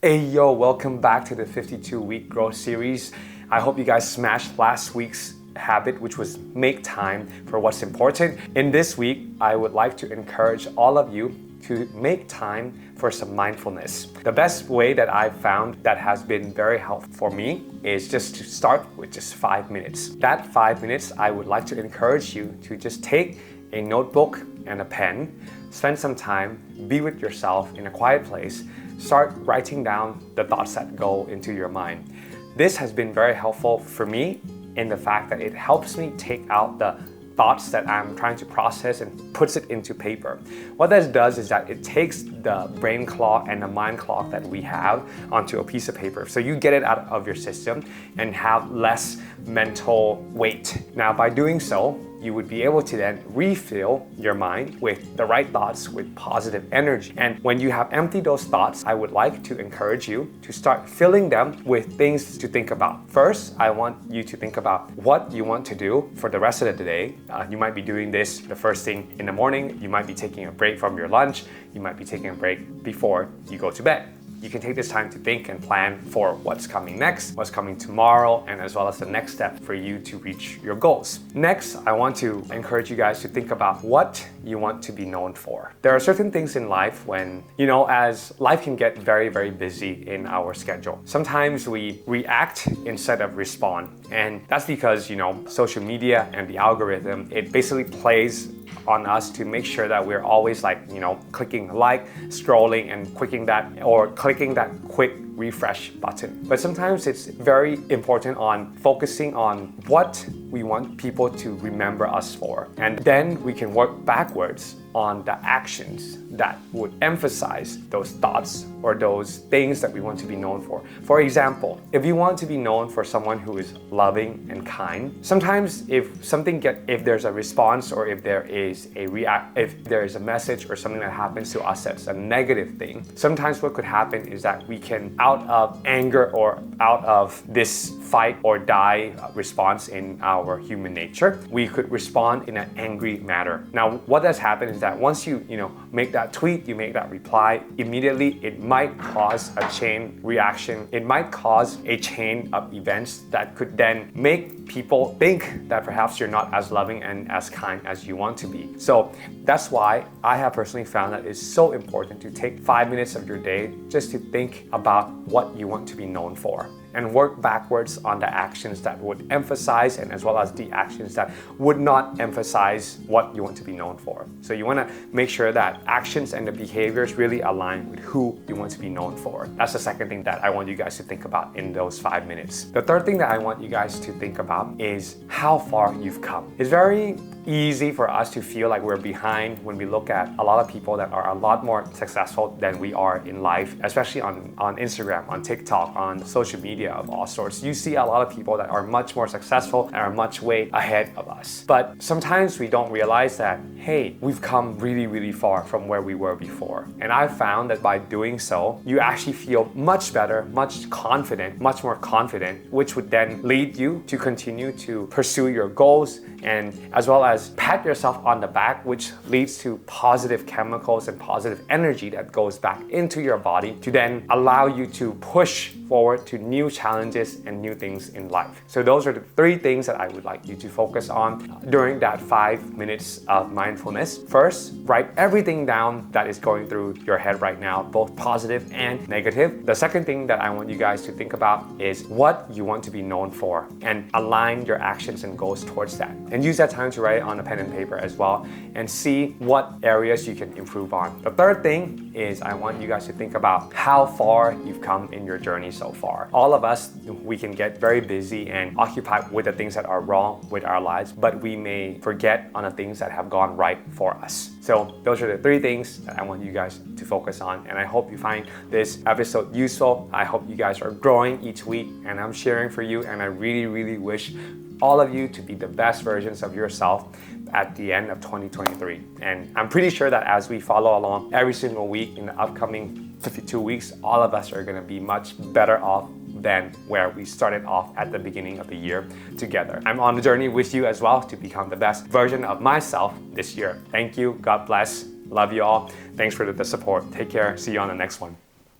Hey yo, welcome back to the 52-week growth series. I hope you guys smashed last week's habit, which was make time for what's important. In this week, I would like to encourage all of you to make time for some mindfulness. The best way that I've found that has been very helpful for me is just to start with just 5 minutes. That 5 minutes, I would like to encourage you to just take a notebook and a pen, spend some time, be with yourself in a quiet place, start writing down the thoughts that go into your mind. This has been very helpful for me in the fact that it helps me take out the thoughts that I'm trying to process and puts it into paper. What this does is that it takes the brain clog and the mind clog that we have onto a piece of paper. So you get it out of your system and have less mental weight. Now, by doing so, you would be able to then refill your mind with the right thoughts, with positive energy. And when you have emptied those thoughts, I would like to encourage you to start filling them with things to think about. First, I want you to think about what you want to do for the rest of the day. You might be doing this the first thing in the morning. You might be taking a break from your lunch. You might be taking a break before you go to bed. You can take this time to think and plan for what's coming next, what's coming tomorrow, and as well as the next step for you to reach your goals. Next, I want to encourage you guys to think about what you want to be known for. There are certain things in life when, as life can get very, very busy in our schedule. Sometimes we react instead of respond. And that's because, social media and the algorithm, it basically plays on us to make sure that we're always clicking like, scrolling and clicking that quick refresh button. But sometimes it's very important on focusing on what we want people to remember us for. And then we can work backwards on the actions that would emphasize those thoughts or those things that we want to be known for. For example, if you want to be known for someone who is loving and kind, sometimes if there's a response or if there is a message or something that happens to us that's a negative thing, sometimes what could happen is that we can, out of anger or out of this fight or die response in our human nature, we could respond in an angry manner. Now, what has happened is that once you make that tweet, you make that reply, immediately it might cause a chain reaction. It might cause a chain of events that could then make people think that perhaps you're not as loving and as kind as you want to be. So that's why I have personally found that it's so important to take 5 minutes of your day just to think about what you want to be known for, and work backwards on the actions that would emphasize and as well as the actions that would not emphasize what you want to be known for. So you want to make sure that actions and the behaviors really align with who you want to be known for. That's the second thing that I want you guys to think about in those 5 minutes. The third thing that I want you guys to think about is how far you've come. It's very easy for us to feel like we're behind when we look at a lot of people that are a lot more successful than we are in life, especially on Instagram, on TikTok, on social media of all sorts. You see a lot of people that are much more successful and are much way ahead of us. But sometimes we don't realize that, hey, we've come really, really far from where we were before. And I've found that by doing so, you actually feel much better, much more confident, which would then lead you to continue to pursue your goals and as well as pat yourself on the back, which leads to positive chemicals and positive energy that goes back into your body to then allow you to push forward to new challenges and new things in life. So those are the 3 things that I would like you to focus on during that 5 minutes of mindfulness. First, write everything down that is going through your head right now, both positive and negative. The second thing that I want you guys to think about is what you want to be known for and align your actions and goals towards that. And use that time to write it on a pen and paper as well and see what areas you can improve on. The third thing is I want you guys to think about how far you've come in your journey so far. All of us, we can get very busy and occupied with the things that are wrong with our lives, but we may forget on the things that have gone right for us. So those are the 3 things that I want you guys to focus on. And I hope you find this episode useful. I hope you guys are growing each week and I'm sharing for you. And I really, really wish all of you to be the best versions of yourself at the end of 2023. And I'm pretty sure that as we follow along every single week in the upcoming 52 weeks, all of us are going to be much better off than where we started off at the beginning of the year together. I'm on the journey with you as well to become the best version of myself this year. Thank you. God bless. Love you all. Thanks for the support. Take care. See you on the next one.